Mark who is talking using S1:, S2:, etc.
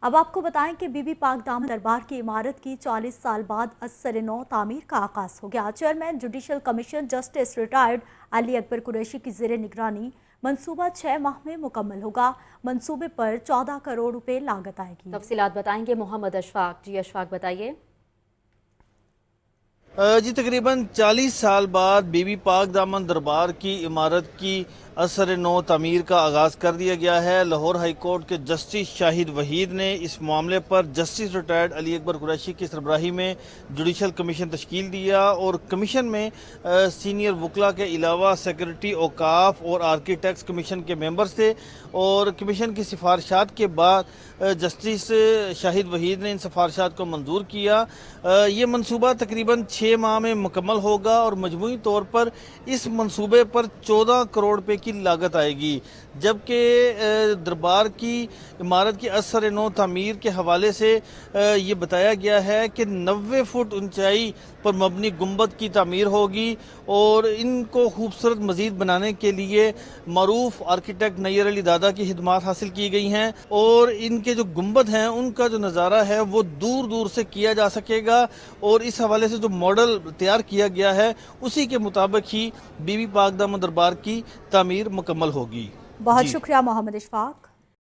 S1: اب آپ کو بتائیں کہ بی بی پاک دامن دربار کی عمارت کی 40 سال بعد ازسر نو تعمیر کا آغاز ہو گیا۔ Chairman judicial commission justice retired Ali Akbar Qureshi کی زیر نگرانی منصوبہ 6 ماہ میں مکمل ہوگا۔ منصوبے پر 14 کروڑ روپے لاگت آئے گی۔
S2: تفصیلات بتائیں گے محمد اشفاق۔ جی اشفاق بتائیے۔
S3: جی تقریباً 40 سال بعد بی بی پاک دامن دربار کی عمارت کی اثر نو تعمیر کا آغاز کر دیا گیا ہے۔ لاہور ہائی کورٹ کے جسٹس شاہد وحید نے اس معاملے پر جسٹس ریٹائرڈ علی اکبر قریشی کی سربراہی میں جوڈیشل کمیشن تشکیل دیا اور کمیشن میں سینئر وکلاء کے علاوہ سیکرٹری اوقاف اور آرکیٹیکٹس کمیشن کے ممبرز تھے، اور کمیشن کی سفارشات کے بعد جسٹس شاہد وحید نے ان سفارشات کو منظور کیا۔ یہ منصوبہ تقریباً 6 ماہ میں مکمل ہوگا اور مجموعی طور پر اس منصوبے پر 14 کروڑ روپے کی لاگت آئے گی، جبکہ دربار کی عمارت کی اثر نو تعمیر کے حوالے سے یہ بتایا گیا ہے کہ 90 فٹ اونچائی پر مبنی گنبد کی تعمیر ہوگی، اور ان کو خوبصورت مزید بنانے کے لیے معروف آرکیٹیکٹ نیّر علی دادا کی خدمات حاصل کی گئی ہیں، اور ان کے جو گنبد ہیں ان کا جو نظارہ ہے وہ دور دور سے کیا جا سکے گا، اور اس حوالے سے جو ماڈل تیار کیا گیا ہے اسی کے مطابق ہی بی بی پاک دامن دربار کی تعمیر مکمل ہوگی۔
S1: بہت شکریہ محمد اشفاق۔